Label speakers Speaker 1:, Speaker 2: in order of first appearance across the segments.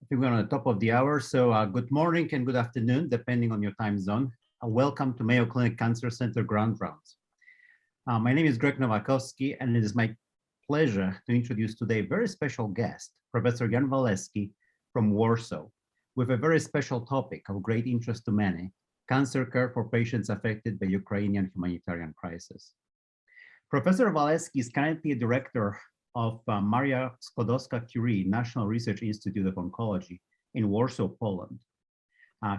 Speaker 1: think we're on the top of the hour. So good morning and good afternoon, depending on your time zone. Welcome to Mayo Clinic Cancer Center Ground Rounds. My name is Greg Nowakowski, and it is my pleasure to introduce today a very special guest, Professor Jan Walewski from Warsaw, with a very special topic of great interest to many, cancer care for patients affected by Ukrainian humanitarian crisis. Professor Walewski is currently a director of Mayo Sklodowska-Curie National Research Institute of Oncology in Warsaw, Poland.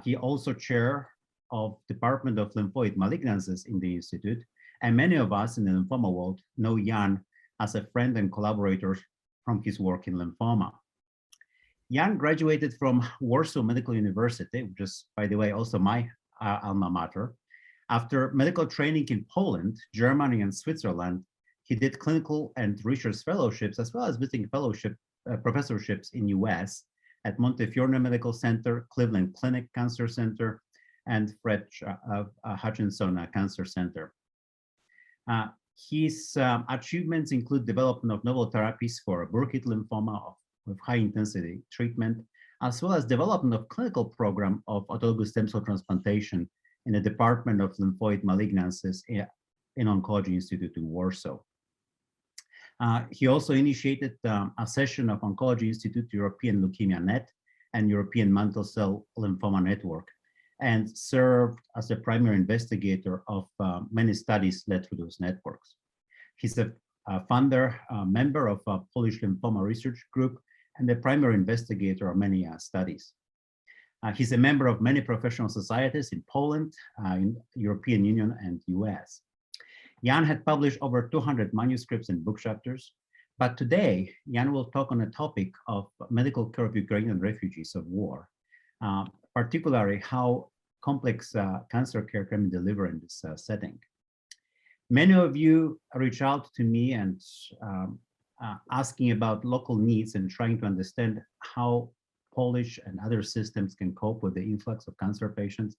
Speaker 1: He also chair of Department of Lymphoid Malignancies in the Institute, and many of us in the lymphoma world know Jan as a friend and collaborator from his work in lymphoma. Jan graduated from Warsaw Medical University, which is, by the way, also my alma mater. After medical training in Poland, Germany, and Switzerland, he did clinical and research fellowships, as well as visiting professorships in US at Montefiore Medical Center, Cleveland Clinic Cancer Center, and Fred Hutchinson Cancer Center. His achievements include development of novel therapies for Burkitt lymphoma with high intensity treatment, as well as development of clinical program of autologous stem cell transplantation in the Department of Lymphoid Malignancies in Oncology Institute in Warsaw. He also initiated a session of Oncology Institute European Leukemia Net and European Mantle Cell Lymphoma Network, and served as the primary investigator of many studies led through those networks. He's a founder, member of a Polish Lymphoma Research Group, and the primary investigator of many studies. He's a member of many professional societies in Poland, in European Union, and US. Jan had published over 200 manuscripts and book chapters, but today, Jan will talk on a topic of medical care of Ukrainian refugees of war, particularly how complex cancer care can be delivered in this setting. Many of you reach out to me and asking about local needs and trying to understand how Polish and other systems can cope with the influx of cancer patients.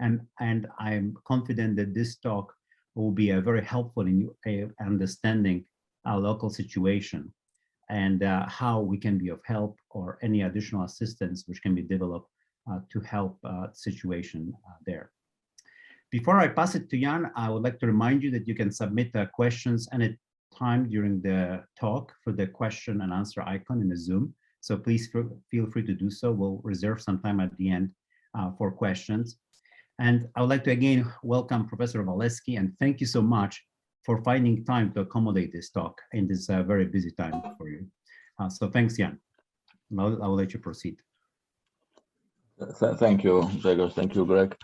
Speaker 1: And I'm confident that this talk will be very helpful in understanding our local situation and how we can be of help or any additional assistance which can be developed to help the situation there. Before I pass it to Jan, I would like to remind you that you can submit questions any time during the talk for the question and answer icon in the Zoom. So please feel free to do so. We'll reserve some time at the end for questions. And I would like to again welcome Professor Walewski, and thank you so much for finding time to accommodate this talk in this very busy time for you. So thanks, Jan. I will let you proceed.
Speaker 2: Thank you, Gregor. Thank you, Greg.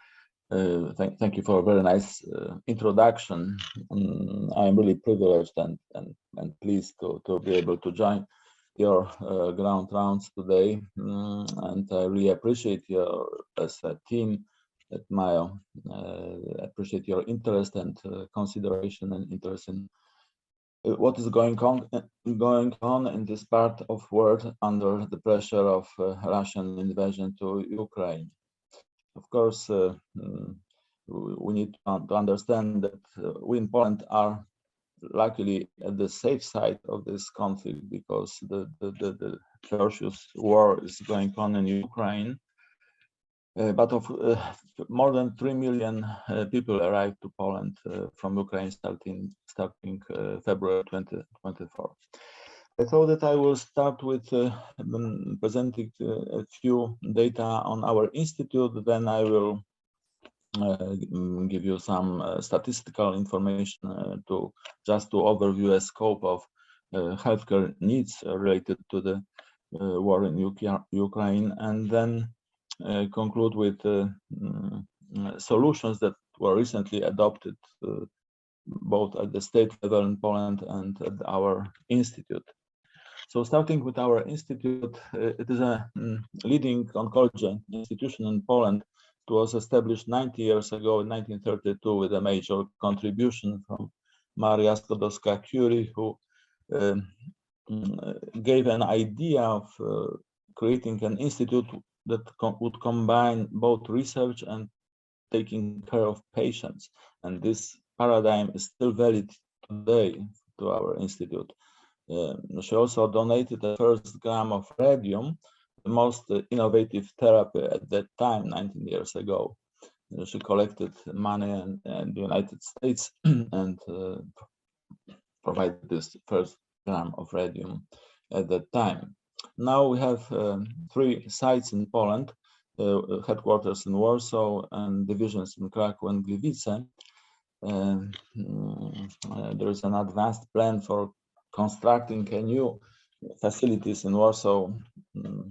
Speaker 2: Thank you for a very nice introduction. I am really privileged and pleased to be able to join your ground rounds today. And I really appreciate your, as a team at Mayo, appreciate your interest and consideration and interest in what is going on in this part of world under the pressure of Russian invasion to Ukraine. Of course, we need to understand that we in Poland are luckily at the safe side of this conflict because the ferocious war is going on in Ukraine. But more than 3 million people arrived to Poland from Ukraine starting February 2024. I thought that I will start with presenting a few data on our institute, then I will give you some statistical information to overview a scope of healthcare needs related to the war in Ukraine, and then conclude with solutions that were recently adopted both at the state level in Poland and at our institute. So starting with our institute, it is a leading oncology institution in Poland. It was established 90 years ago in 1932 with a major contribution from Maria Sklodowska-Curie, who gave an idea of creating an institute that would combine both research and taking care of patients. And this paradigm is still valid today to our institute. She also donated the first gram of radium the most innovative therapy at that time, 19 years ago. She collected money in the United States and provided this first gram of radium at that time. Now we have 3 sites in Poland, headquarters in Warsaw and divisions in Krakow and Gliwice. There is an advanced plan for constructing a new facilities in Warsaw,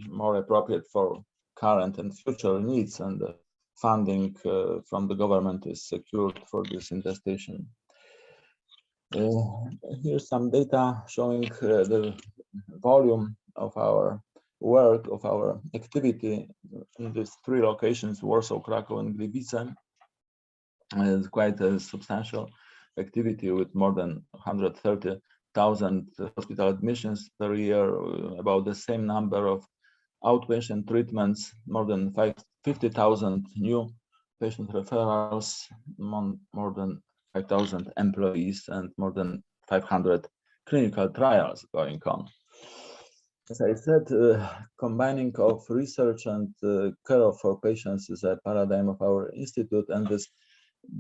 Speaker 2: more appropriate for current and future needs, and the funding from the government is secured for this investigation. Here's some data showing the volume of our work, of our activity in these 3 locations, Warsaw, Krakow, and Gliwice. It's quite a substantial activity with more than 130,000 hospital admissions per year, about the same number of outpatient treatments, more than 50,000 new patient referrals, more than 5,000 employees, and more than 500 clinical trials going on. As I said, combining of research and care for patients is a paradigm of our institute, and this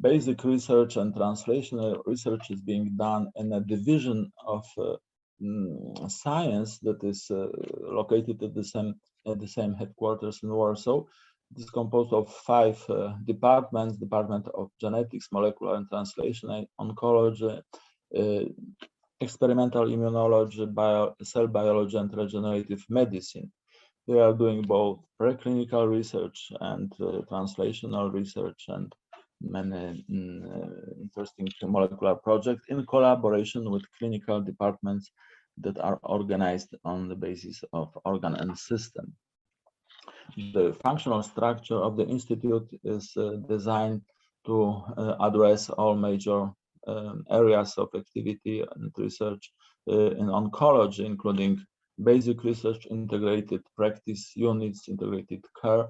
Speaker 2: basic research and translational research is being done in a division of science that is located at the same headquarters in Warsaw. It is composed of 5 departments: Department of Genetics, Molecular and Translational, Oncology, Experimental Immunology, Cell Biology, and Regenerative Medicine. They are doing both preclinical research and translational research and many interesting molecular projects in collaboration with clinical departments that are organized on the basis of organ and system. The functional structure of the institute is designed to address all major areas of activity and research in oncology, including basic research, integrated practice units, integrated care,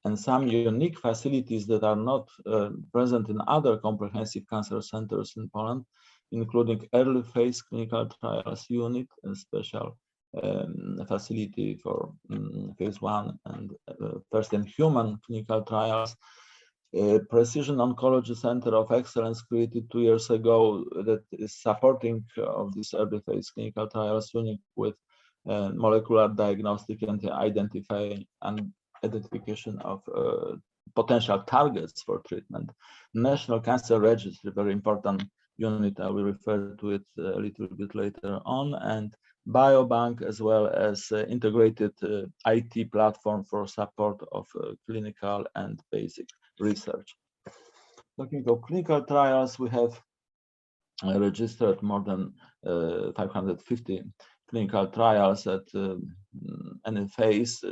Speaker 2: and some unique facilities that are not present in other comprehensive cancer centers in Poland, including early phase clinical trials unit, a special facility for phase 1 and first in human clinical trials, Precision Oncology Center of Excellence created 2 years ago that is supporting of this early phase clinical trials unit with molecular diagnostic and identification of potential targets for treatment. National Cancer Registry, very important unit, I will refer to it a little bit later on, and Biobank, as well as integrated IT platform for support of clinical and basic research. Talking of clinical trials, we have registered more than 550 clinical trials at any phase,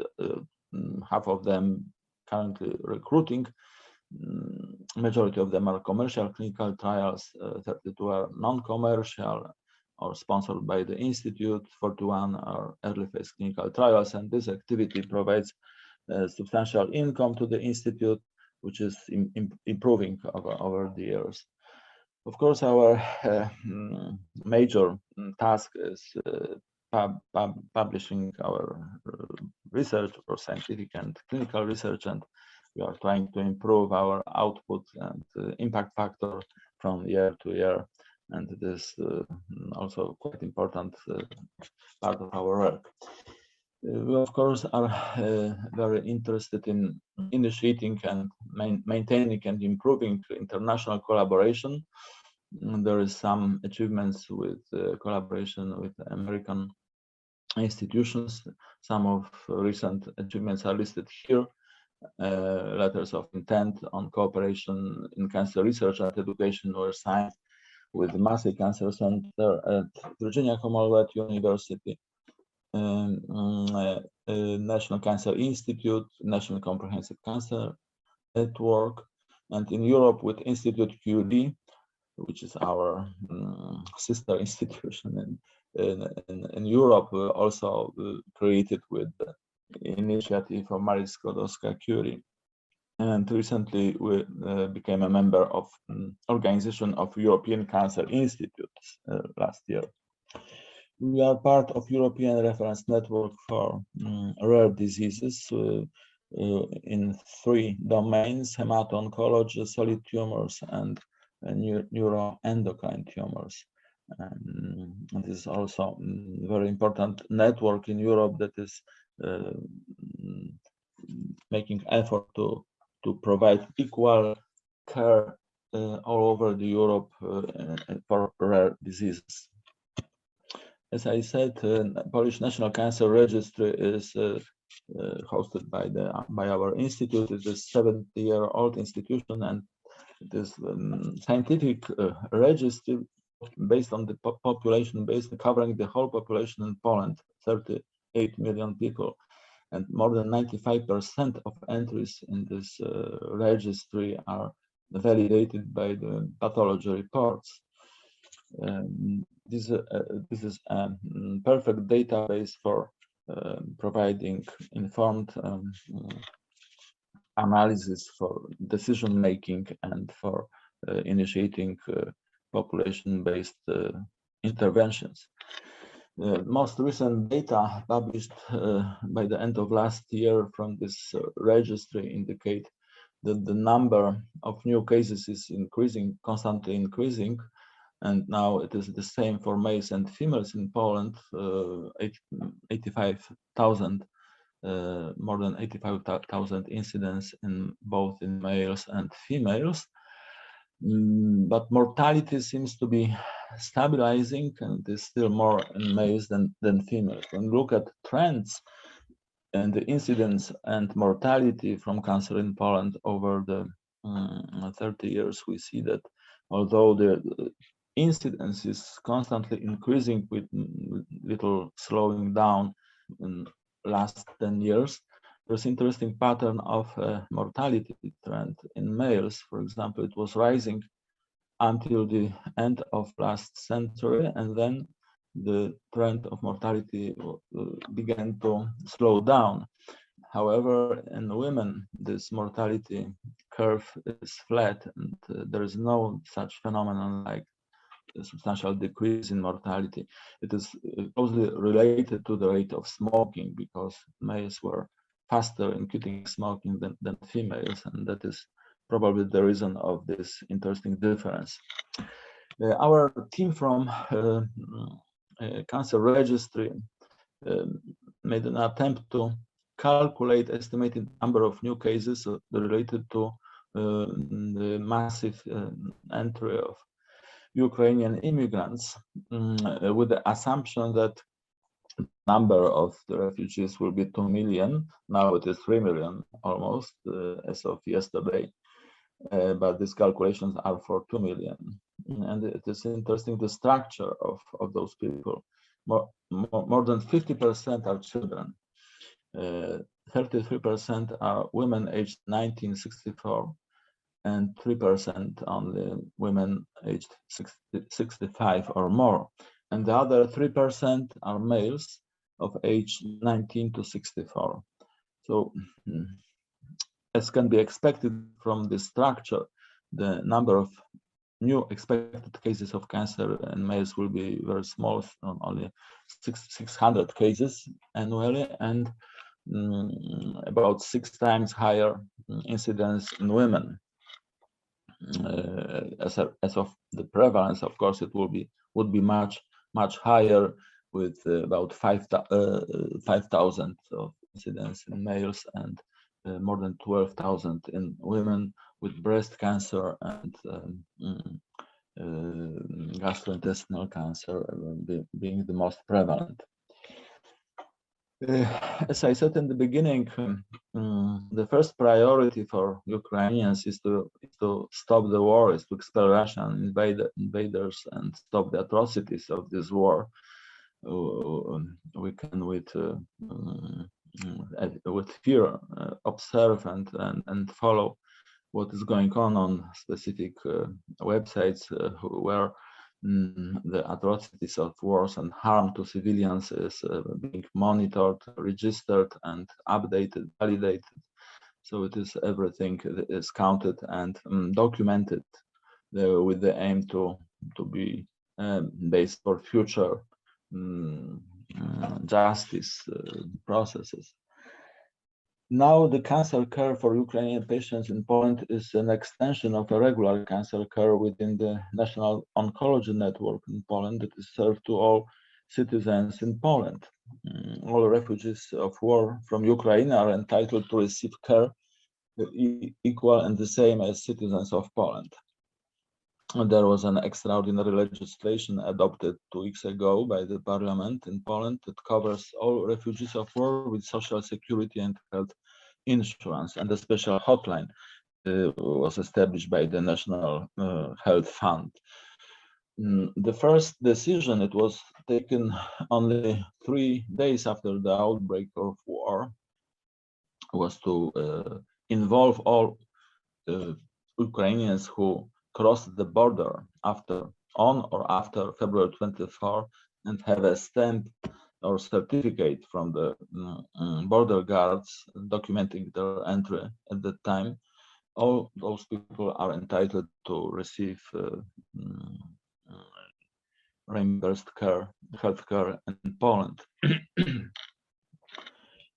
Speaker 2: half of them currently recruiting. Majority of them are commercial clinical trials, 32 are non-commercial or sponsored by the Institute, 41 are early phase clinical trials, and this activity provides substantial income to the Institute, which is improving over the years. Of course, our major task is publishing our research for scientific and clinical research, and we are trying to improve our output and impact factor from year to year, and this is also quite important part of our work. We of course are very interested in initiating and maintaining and improving international collaboration. There is some achievements with collaboration with American institutions. Some of recent achievements are listed here. Letters of intent on cooperation in cancer research and education were signed with the Massey Cancer Center at Virginia Commonwealth University, National Cancer Institute, National Comprehensive Cancer Network, and in Europe with Institute Curie, which is our sister institution in Europe, also created with the initiative from Sklodowska-Curie. And recently we became a member of Organization of European Cancer Institutes last year. We are part of European Reference Network for rare diseases in 3 domains: hemato-oncology, solid tumors, and neuroendocrine tumors. And this is also a very important network in Europe that is making effort to provide equal care all over the Europe for rare diseases. As I said, Polish National Cancer Registry is hosted by our institute. It is a 70-year-old institution, and it is scientific registry based on the population base, covering the whole population in Poland, 38 million people. And more than 95% of entries in this registry are validated by the pathology reports. This is a perfect database for providing informed analysis for decision making and for initiating population-based interventions. The most recent data published by the end of last year from this registry indicate that the number of new cases is increasing, constantly increasing, and now it is the same for males and females in Poland. 85,000, more than 85,000 incidents in both in males and females. But mortality seems to be stabilizing, and is still more in males than females. When we look at trends and the incidence and mortality from cancer in Poland over the 30 years, we see that although the incidence is constantly increasing with little slowing down in last 10 years, there's interesting pattern of mortality trend in males. For example, it was rising until the end of last century, and then the trend of mortality began to slow down. However, in women, this mortality curve is flat, and there is no such phenomenon like a substantial decrease in mortality. It is closely related to the rate of smoking, because males were faster in quitting smoking than females, and that is probably the reason of this interesting difference. Our team from Cancer Registry made an attempt to calculate estimated number of new cases related to the massive entry of Ukrainian immigrants, with the assumption that number of the refugees will be 2 million. Now it is 3 million almost as of yesterday, but these calculations are for 2 million. And it is interesting the structure of those people. More than 50% are children. 33% are women aged 1964, and 3% only women aged 65 or more. And the other 3% are males of age 19 to 64. So, as can be expected from this structure, the number of new expected cases of cancer in males will be very small, only 600 cases annually, and about 6 times higher incidence in women. As of the prevalence, of course, it would be much higher, with about 5,000 of incidence in males and more than 12,000 in women, with breast cancer and gastrointestinal cancer being the most prevalent. As I said in the beginning, the first priority for Ukrainians is to stop the war, is to expel Russian invaders and stop the atrocities of this war. We can with fear observe and follow what is going on specific websites where the atrocities of wars and harm to civilians is being monitored, registered, and updated, validated. So it is everything is counted and documented with the aim to be based for future justice processes. Now, the cancer care for Ukrainian patients in Poland is an extension of a regular cancer care within the National Oncology Network in Poland that is served to all citizens in Poland. All refugees of war from Ukraine are entitled to receive care equal and the same as citizens of Poland. There was an extraordinary legislation adopted 2 weeks ago by the parliament in Poland that covers all refugees of war with social security and health insurance, and a special hotline was established by the National Health Fund. The first decision, it was taken only 3 days after the outbreak of war, was to involve all Ukrainians who crossed the border on or after February 24 and have a stamp or certificate from the border guards documenting their entry at that time. All those people are entitled to receive reimbursed health care in Poland.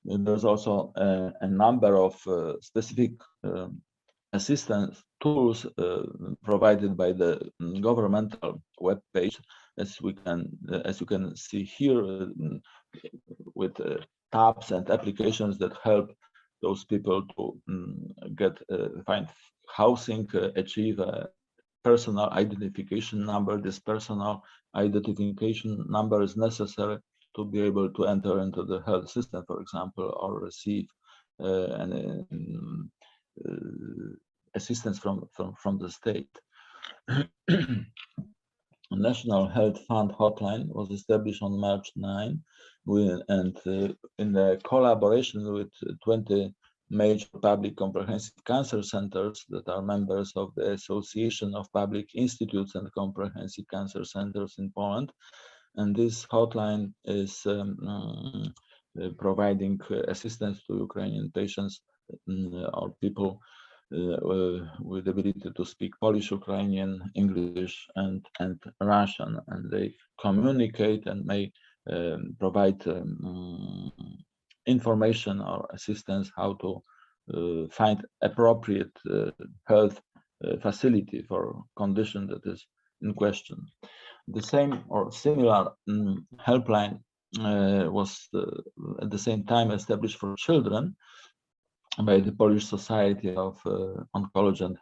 Speaker 2: There's also a number of specific assistance tools provided by the governmental web page, as you can see here, with tabs and applications that help those people to find housing, achieve a personal identification number. This personal identification number is necessary to be able to enter into the health system, for example, or receive assistance from the state. National Health Fund hotline was established on March 9, and in the collaboration with 20 major public comprehensive cancer centers that are members of the Association of Public Institutes and Comprehensive Cancer Centers in Poland. And this hotline is providing assistance to Ukrainian patients or people with the ability to speak Polish, Ukrainian, English, and Russian, and they communicate and may provide information or assistance how to find appropriate health facility for condition that is in question. The same or similar helpline was at the same time established for children by the Polish Society of Oncology and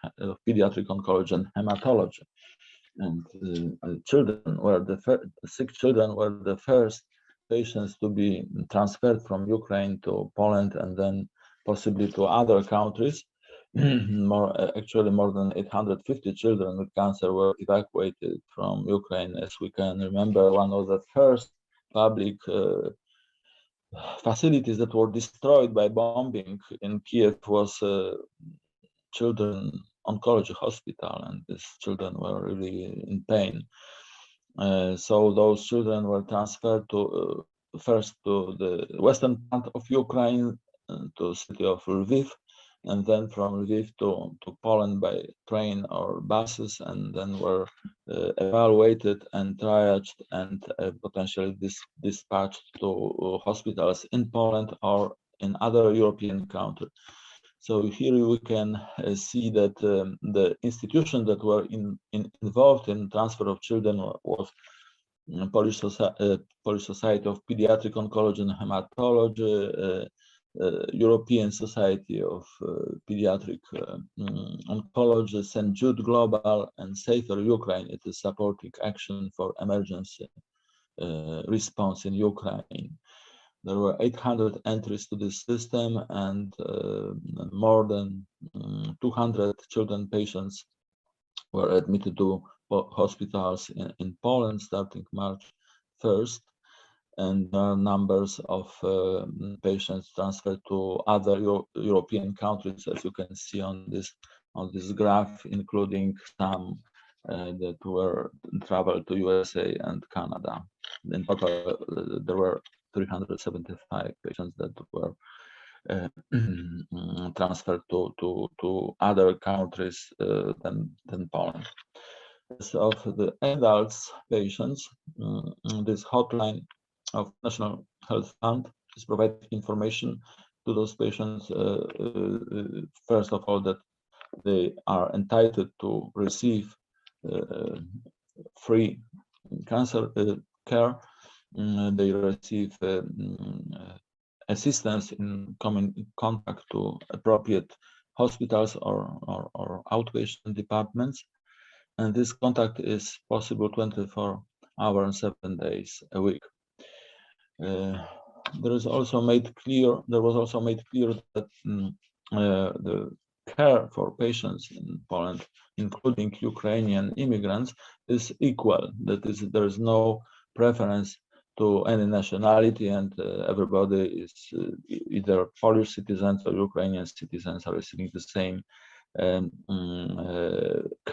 Speaker 2: Pediatric Oncology and Hematology. And sick children were the first patients to be transferred from Ukraine to Poland and then possibly to other countries. Actually, more than 850 children with cancer were evacuated from Ukraine. As we can remember, one of the first public facilities that were destroyed by bombing in Kiev was children oncology hospital, and these children were really in pain. So those children were transferred to first to the western part of Ukraine, to city of Lviv, and then from Lviv to Poland by train or buses, and then were evaluated and triaged and potentially dispatched to hospitals in Poland or in other European countries. So here we can see that the institutions that were involved in transfer of children was Polish Society of Pediatric Oncology and Hematology, European Society of Pediatric Oncology, St. Jude Global, and Safer Ukraine. It is supporting action for emergency response in Ukraine. There were 800 entries to this system, and more than 200 children patients were admitted to hospitals in Poland starting March 1st. And there are numbers of patients transferred to other European countries, as you can see on this graph, including some that were traveled to USA and Canada. In total, there were 375 patients that were transferred to other countries than Poland. As of the adults patients, this hotline of National Health Fund is providing information to those patients, first of all, that they are entitled to receive free cancer care. They receive assistance in coming in contact to appropriate hospitals or outpatient departments. And this contact is possible 24 hours, 7 days a week. There was also made clear that the care for patients in Poland, including Ukrainian immigrants, is equal. That is, there is no preference to any nationality, and everybody is either Polish citizens or Ukrainian citizens are receiving the same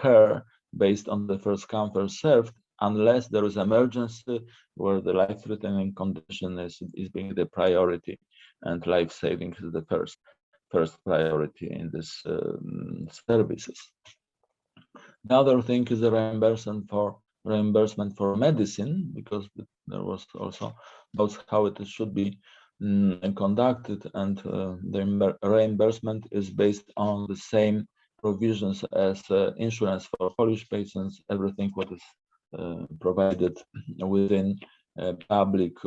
Speaker 2: care based on the first come, first served, unless there is emergency where the life-threatening condition is being the priority, and life-saving is the first priority in this services. The other thing is the reimbursement for medicine, because there was also doubts how it should be conducted, and the reimbursement is based on the same provisions as insurance for Polish patients. Everything what is provided within public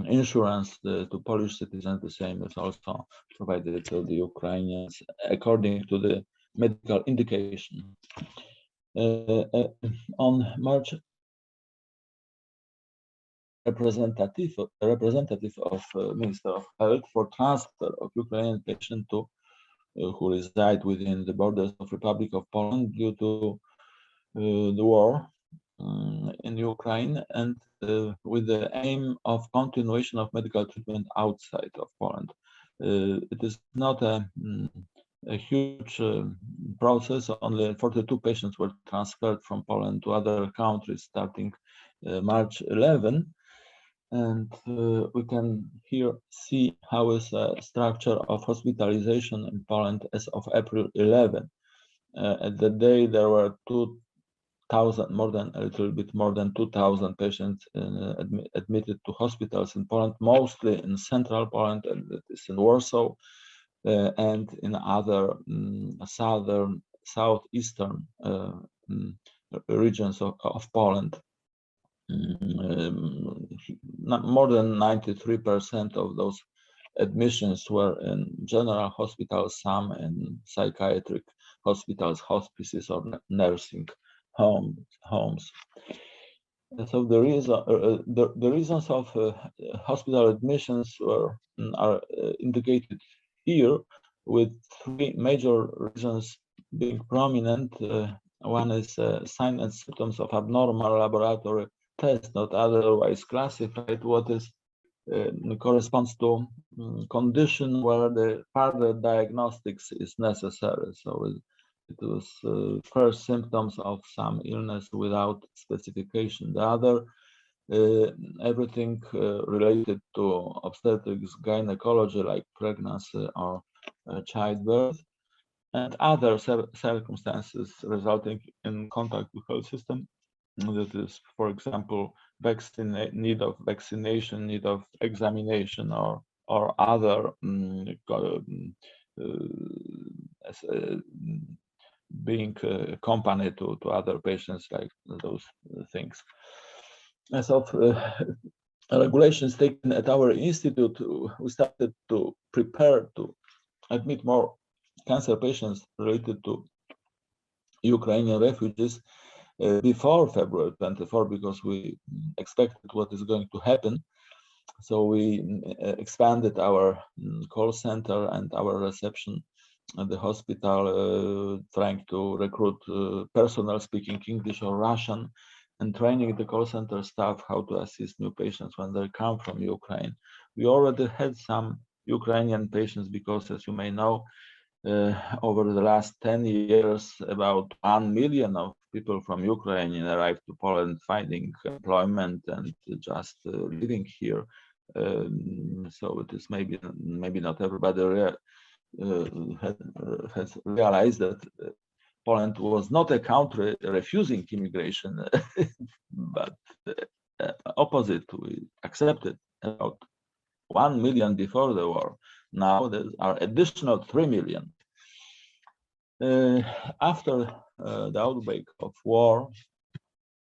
Speaker 2: insurance to Polish citizens, the same is also provided to the Ukrainians according to the medical indication. On March, representative of Minister of Health for transfer of Ukrainian patients to who reside within the borders of Republic of Poland due to the war in Ukraine, and with the aim of continuation of medical treatment outside of Poland. It is not a huge process. Only 42 patients were transferred from Poland to other countries starting March 11. And we can here see how is the structure of hospitalization in Poland as of April 11. At the day, there were 2,000, a little bit more than 2,000 patients admitted to hospitals in Poland, mostly in central Poland, and that is in Warsaw, and in other southeastern regions of Poland. More than 93% of those admissions were in general hospitals, some in psychiatric hospitals, hospices, or nursing homes. So the reasons of hospital admissions are indicated here, with three major reasons being prominent. One is signs and symptoms of abnormal laboratory test, not otherwise classified, what is corresponds to condition where the further diagnostics is necessary. So it was first symptoms of some illness without specification. The other, everything related to obstetrics, gynecology, like pregnancy or childbirth, and other circumstances resulting in contact with health system. That is, for example, need of vaccination, need of examination, or other being accompanied to other patients, like those things. As of regulations taken at our institute, we started to prepare to admit more cancer patients related to Ukrainian refugees before February 24, because we expected what is going to happen. So we expanded our call center and our reception at the hospital, trying to recruit personnel speaking English or Russian, and training the call center staff how to assist new patients when they come from Ukraine. We already had some Ukrainian patients because, as you may know, over the last 10 years, about 1 million of people from Ukraine arrived to Poland, finding employment and just living here. So it is maybe not everybody has realized that Poland was not a country refusing immigration, but opposite. We accepted about 1 million before the war. Now there are additional 3 million. After the outbreak of war,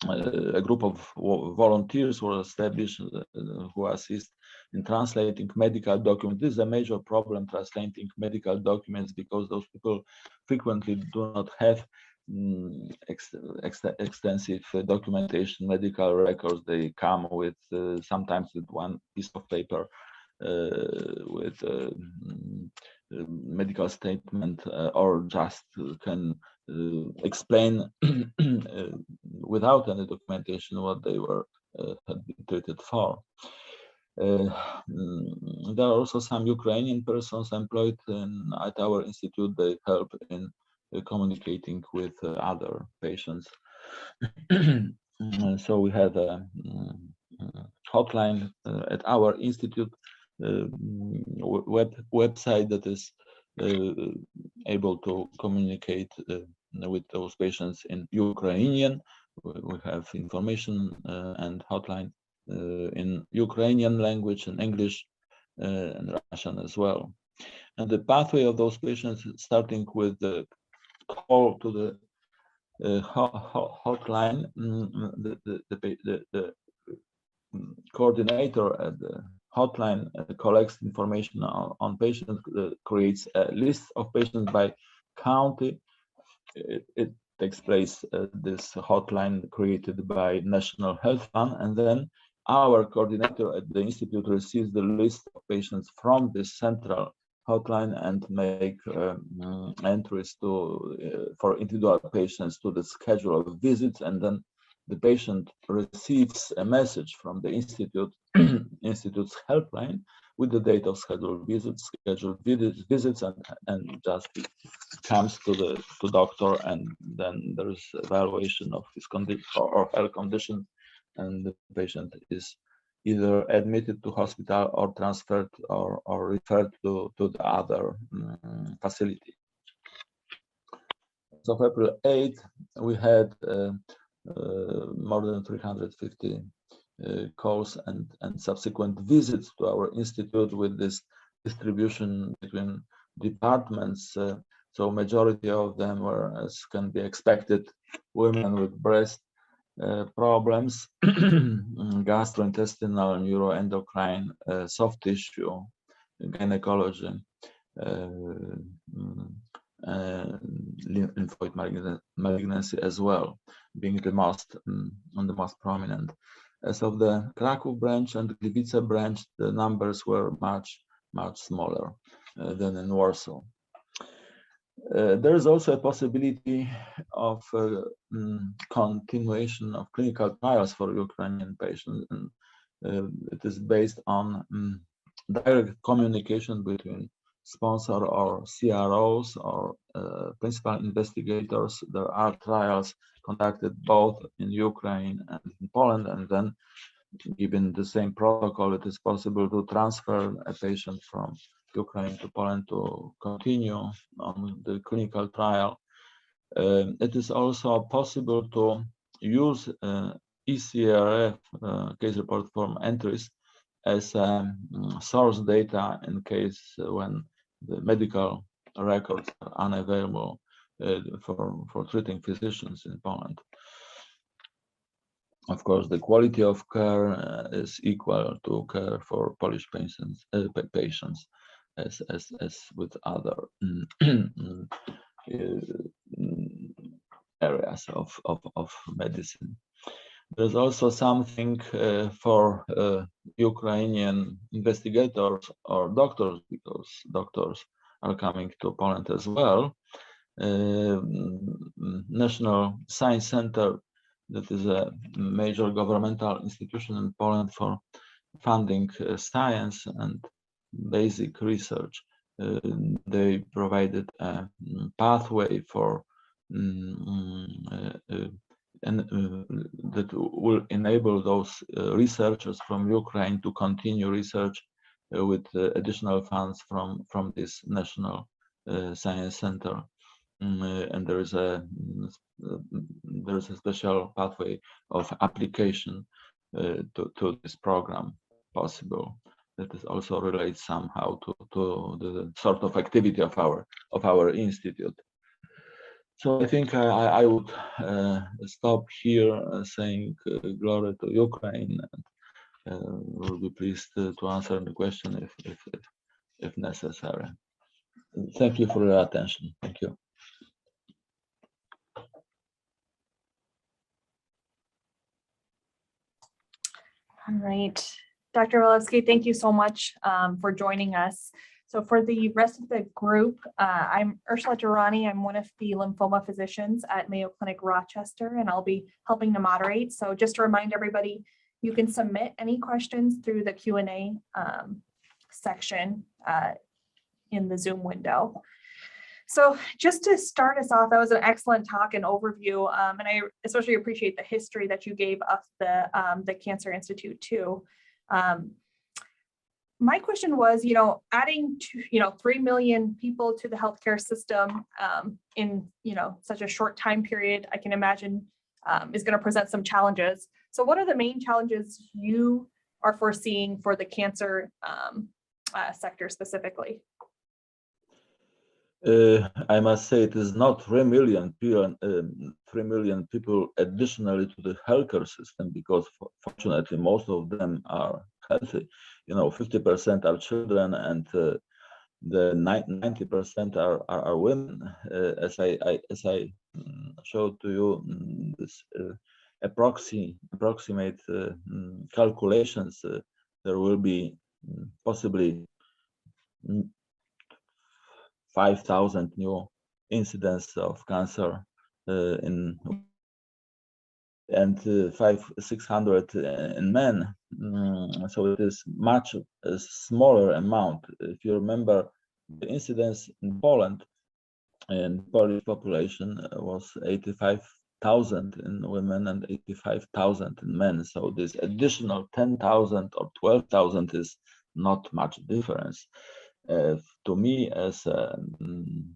Speaker 2: a group of volunteers were established who assist in translating medical documents. This is a major problem, translating medical documents, because those people frequently do not have extensive documentation, medical records. They come with sometimes with one piece of paper with medical statement, or just can explain without any documentation what they were had been treated for. There are also some Ukrainian persons employed at our institute. They help in communicating with other patients. So we have a hotline at our institute website that is able to communicate with those patients in Ukrainian. We have information and hotline in Ukrainian language and English and Russian as well. And the pathway of those patients, starting with the call to the hotline, the coordinator at the hotline collects information on patients, creates a list of patients by county. It takes place this hotline created by National Health Fund, and then our coordinator at the institute receives the list of patients from this central hotline and make entries to for individual patients to the schedule of visits, and then the patient receives a message from the institute's helpline with the date of scheduled visits, and just comes to doctor, and then there is evaluation of his condition or her condition, and the patient is either admitted to hospital or transferred or referred to the other facility. So of April 8th, we had more than 350 calls and subsequent visits to our institute with this distribution between departments. So majority of them were, as can be expected, women with breast problems, gastrointestinal, neuroendocrine, soft tissue, gynecology, lymphoid malignancy as well, being the most prominent. As of the Kraków branch and the Gliwice branch, the numbers were much smaller than in Warsaw. There is also a possibility of continuation of clinical trials for Ukrainian patients, and it is based on direct communication between sponsor or CROs or principal investigators. There are trials conducted both in Ukraine and in Poland, and then given the same protocol, it is possible to transfer a patient from Ukraine to Poland to continue on the clinical trial. It is also possible to use ECRF case report form entries as source data in case when the medical records are unavailable for treating physicians in Poland. Of course, the quality of care is equal to care for Polish patients as with other areas of medicine. There's also something for Ukrainian investigators or doctors, because doctors are coming to Poland as well. National Science Center, that is a major governmental institution in Poland for funding science and basic research. They provided a pathway for that will enable those researchers from Ukraine to continue research with additional funds from this National Science Center. and there is a special pathway of application to this program possible. That is also relates somehow to the sort of activity of our institute. So I think I would stop here, saying glory to Ukraine, and will be pleased to answer the question if necessary. Thank you for your attention. Thank you.
Speaker 3: All right, Dr. Walewski, thank you so much for joining us. So for the rest of the group, I'm Ursula Durrani. I'm one of the lymphoma physicians at Mayo Clinic Rochester, and I'll be helping to moderate. So just to remind everybody, you can submit any questions through the Q&A section in the Zoom window. So just to start us off, that was an excellent talk and overview, and I especially appreciate the history that you gave of the Cancer Institute too. My question was, adding to, 3 million people to the healthcare system in, such a short time period, I can imagine is going to present some challenges. So what are the main challenges you are foreseeing for the cancer sector specifically?
Speaker 2: I must say it is not 3 million people additionally to the healthcare system, because fortunately most of them are healthy. 50% are children, and the 90% are women. As I showed to you, this approximate calculations, there will be possibly 5,000 new incidents of cancer and 600 in men. So it is much a smaller amount. If you remember, the incidence in Poland and Polish population was 85,000 in women and 85,000 in men. So this additional 10,000 or 12,000 is not much difference. To me, as an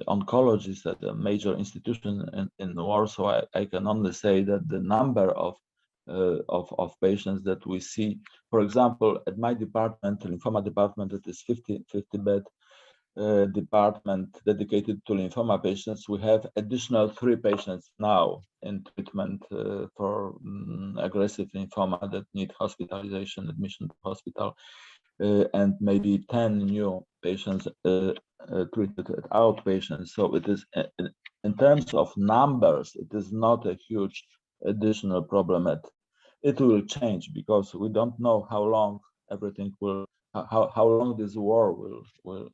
Speaker 2: oncologist at a major institution in Warsaw, I can only say that the number of patients that we see, for example, at my department, lymphoma department, it is 50 bed department dedicated to lymphoma patients. We have additional 3 patients now in treatment for aggressive lymphoma that need hospitalization, admission to hospital. And maybe 10 new patients treated at outpatients. So it is, in terms of numbers, it is not a huge additional problem. It will change, because we don't know how long everything will, how long this war will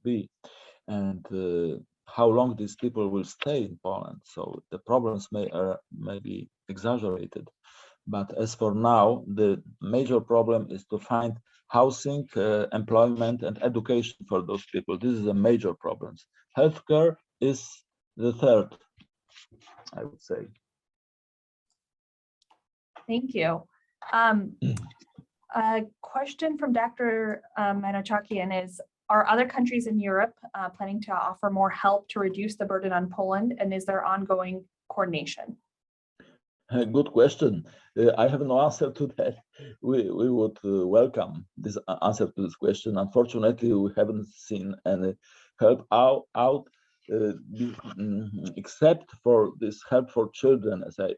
Speaker 2: be, and how long these people will stay in Poland. So the problems may be exaggerated. But as for now, the major problem is to find housing, employment, and education for those people. This is a major problem. Healthcare is the third, I would say.
Speaker 3: Thank you. A question from Dr. Manochakian is, are other countries in Europe planning to offer more help to reduce the burden on Poland, and is there ongoing coordination?
Speaker 2: Good question. I have no answer to that. We would welcome this answer to this question. Unfortunately, we haven't seen any help out except for this help for children, as I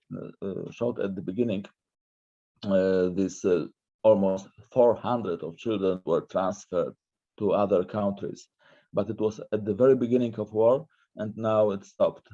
Speaker 2: showed at the beginning. This almost 400 of children were transferred to other countries, but it was at the very beginning of war, and now it stopped.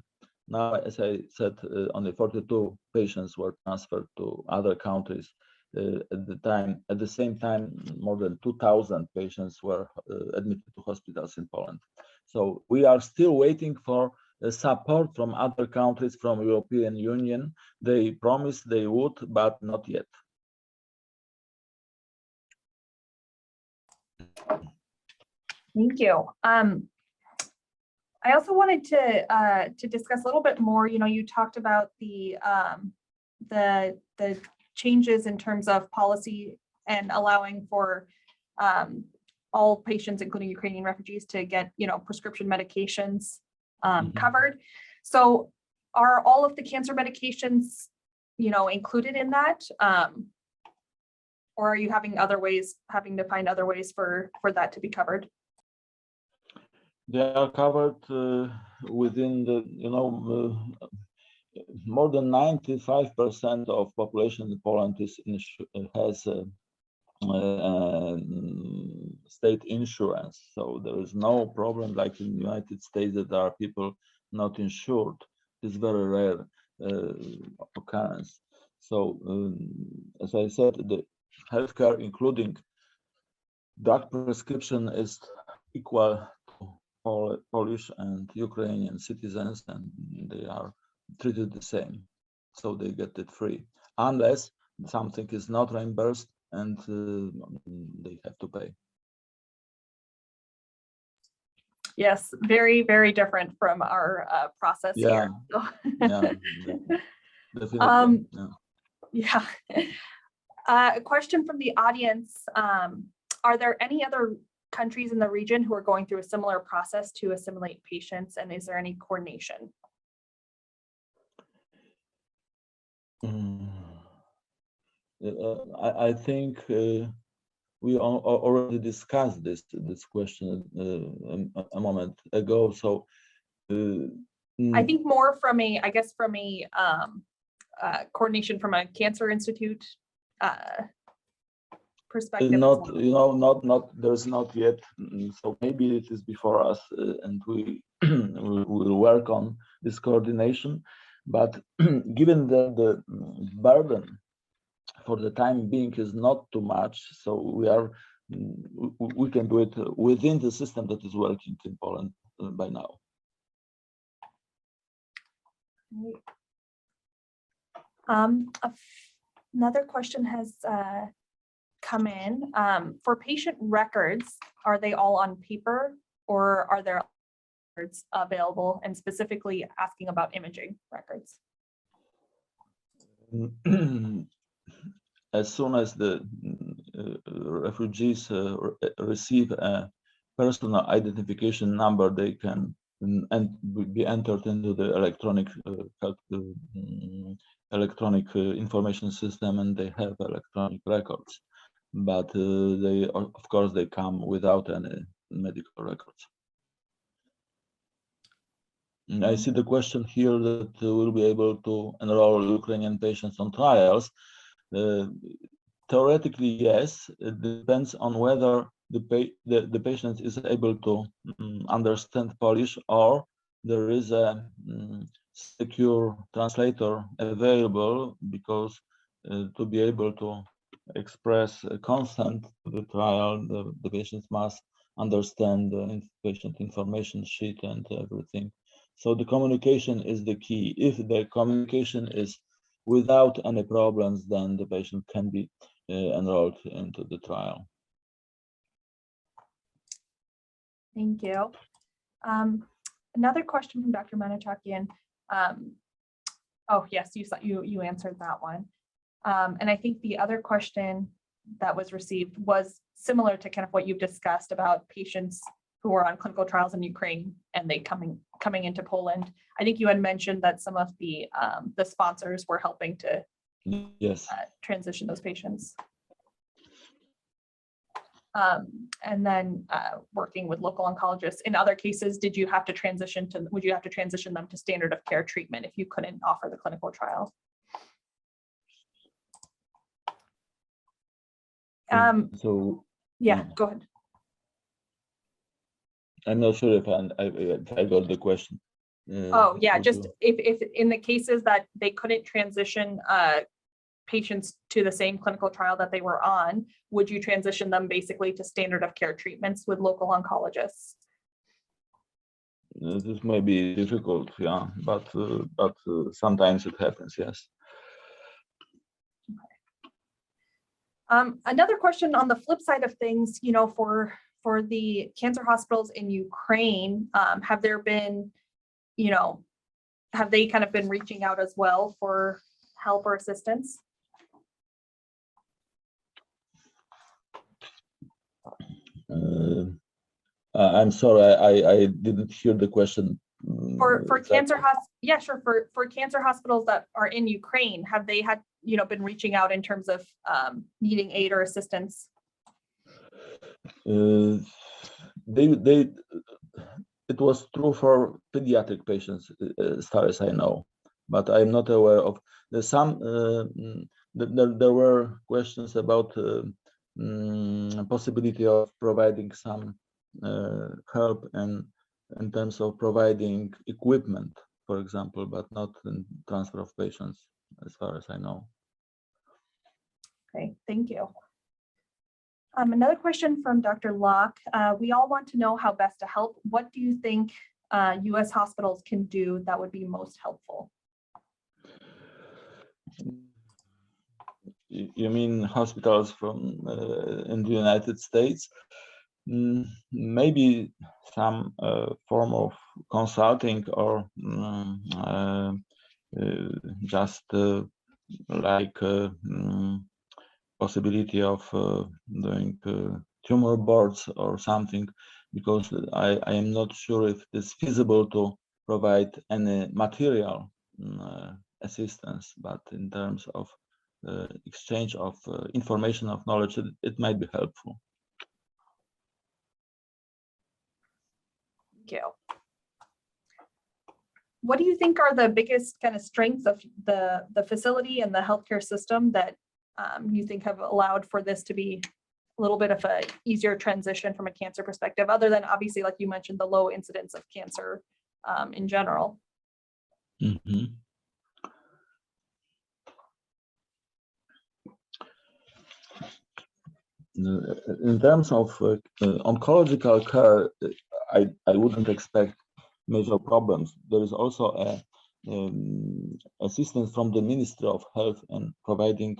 Speaker 2: Now, as I said, only 42 patients were transferred to other countries. At the same time, more than 2,000 patients were admitted to hospitals in Poland. So we are still waiting for support from other countries, from European Union. They promised they would, but not yet.
Speaker 3: Thank you. I also wanted to discuss a little bit more. You talked about the changes in terms of policy and allowing for all patients, including Ukrainian refugees, to get, prescription medications covered. So are all of the cancer medications, included in that? Or are you having to find other ways for that to be covered?
Speaker 2: They are covered within the, more than 95% of population in Poland has state insurance. So there is no problem like in the United States that there are people not insured. It's very rare occurrence. So as I said, the healthcare, including drug prescription, is equal to Polish and Ukrainian citizens, and they are treated the same. So they get it free, unless something is not reimbursed and they have to pay.
Speaker 3: Yes, very, very different from our process here.
Speaker 2: Yeah, definitely.
Speaker 3: Yeah. A question from the audience. Are there any other countries in the region who are going through a similar process to assimilate patients, and is there any coordination?
Speaker 2: I think we already discussed this question a moment ago. So
Speaker 3: I think more from a coordination from a cancer institute perspective.
Speaker 2: There's not yet. So maybe it is before us, and we will work on this coordination. But given the burden for the time being is not too much, so we can do it within the system that is working in Poland by now.
Speaker 3: Another question has come in. For patient records, are they all on paper, or are there records available, and specifically asking about imaging records?
Speaker 2: As soon as the refugees receive a personal identification number, they can be entered into the electronic information system, and they have electronic records. But they, of course, they come without any medical records. And I see the question here that we'll be able to enroll Ukrainian patients on trials. Theoretically, yes. It depends on whether the patient is able to understand Polish, or there is a secure translator available, because to be able to express consent to the trial, the patient must understand the patient information sheet and everything. So the communication is the key. If the communication is without any problems, then the patient can be enrolled into the trial.
Speaker 3: Thank you. Another question from Dr. Manichakian. Oh yes, you answered that one. And I think the other question that was received was similar to kind of what you've discussed about patients who are on clinical trials in Ukraine and they coming into Poland. I think you had mentioned that some of the sponsors were helping to transition those patients. And then working with local oncologists. In other cases, would you have to transition them to standard of care treatment if you couldn't offer the clinical trial? Yeah, go ahead.
Speaker 2: I'm not sure if I got the question.
Speaker 3: Oh yeah, just if in the cases that they couldn't transition patients to the same clinical trial that they were on, would you transition them basically to standard of care treatments with local oncologists?
Speaker 2: This may be difficult, yeah, but sometimes it happens, yes.
Speaker 3: Another question on the flip side of things, for the cancer hospitals in Ukraine, have there been, have they kind of been reaching out as well for help or assistance?
Speaker 2: I'm sorry, I didn't hear the question.
Speaker 3: For
Speaker 2: exactly.
Speaker 3: cancer yeah, sure. For cancer hospitals that are in Ukraine, have they had, been reaching out in terms of needing aid or assistance?
Speaker 2: It was true for pediatric patients, as far as I know, but I'm not aware of some. There were questions about possibility of providing some help in terms of providing equipment, for example, but not in transfer of patients, as far as I know.
Speaker 3: Okay, thank you. Another question from Dr. Locke. We all want to know how best to help. What do you think U.S. hospitals can do that would be most helpful?
Speaker 2: You mean hospitals from in the United States? Maybe some form of consulting or just like possibility of doing tumor boards or something, because I am not sure if it is feasible to provide any material assistance, but in terms of exchange of information, of knowledge, it might be helpful.
Speaker 3: Thank you. What do you think are the biggest kind of strengths of the facility and the healthcare system that you think have allowed for this to be a little bit of a easier transition from a cancer perspective, other than obviously, like you mentioned, the low incidence of cancer in general?
Speaker 2: Mm-hmm. In terms of oncological care, I wouldn't expect major problems. There is also assistance from the Ministry of Health and providing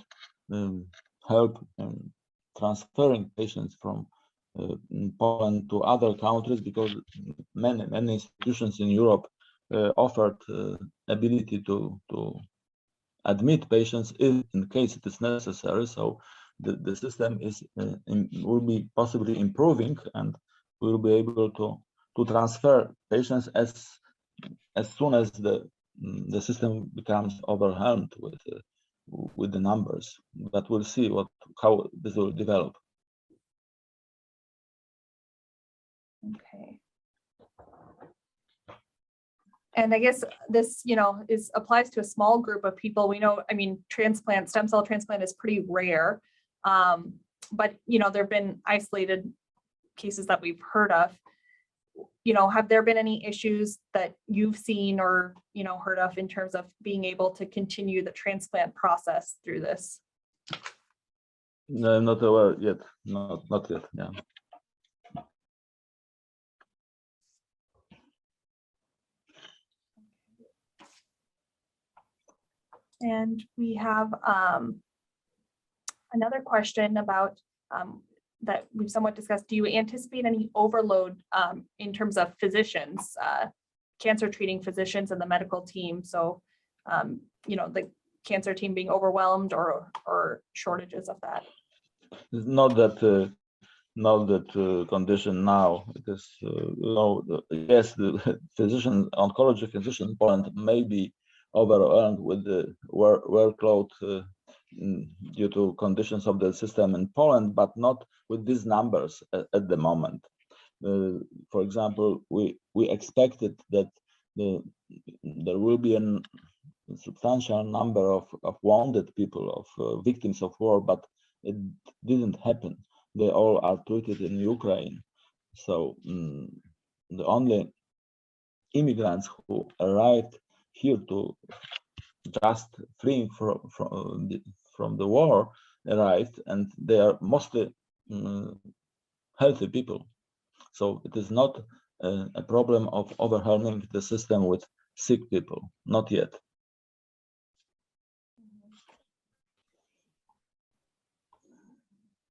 Speaker 2: help and transferring patients from Poland to other countries, because many institutions in Europe offered ability to admit patients in case it is necessary. So the system will be possibly improving, and we will be able to transfer patients as soon as the system becomes overwhelmed with the numbers. But we'll see how this will develop.
Speaker 3: Okay. And I guess this, applies to a small group of people. We know, stem cell transplant is pretty rare, but there've been isolated cases that we've heard of. Have there been any issues that you've seen or heard of in terms of being able to continue the transplant process through this?
Speaker 2: No, not aware yet. Not yet. Yeah.
Speaker 3: And we have another question about that we've somewhat discussed. Do you anticipate any overload in terms of physicians, cancer treating physicians and the medical team? So, the cancer team being overwhelmed or shortages of that?
Speaker 2: Not that condition now. It is yes, the oncology physician in Poland may be overwhelmed with the workload due to conditions of the system in Poland, but not with these numbers at the moment. For example, we expected that there will be a substantial number of wounded people, of victims of war, but it didn't happen. They all are treated in Ukraine. So the only immigrants who arrived here to just fleeing from the war arrived, and they are mostly healthy people. So it is not a problem of overwhelming the system with sick people, not yet.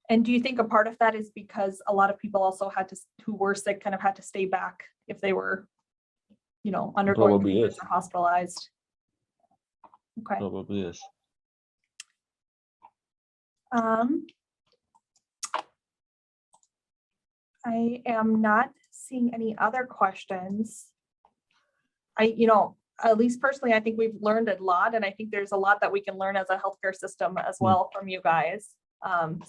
Speaker 3: And do you think a part of that is because a lot of people also who were sick kind of had to stay back if they were, undergoing treatments or hospitalized? Okay.
Speaker 2: Probably yes.
Speaker 3: I am not seeing any other questions. At least personally, I think we've learned a lot, and I think there's a lot that we can learn as a healthcare system as well from you guys.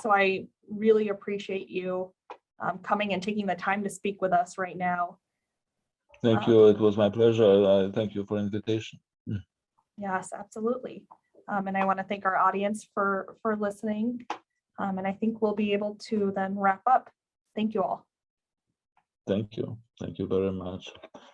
Speaker 3: So I really appreciate you coming and taking the time to speak with us right now.
Speaker 2: Thank you. It was my pleasure. Thank you for the invitation.
Speaker 3: Yes, absolutely. And I want to thank our audience for listening. And I think we'll be able to then wrap up. Thank you all.
Speaker 2: Thank you. Thank you very much.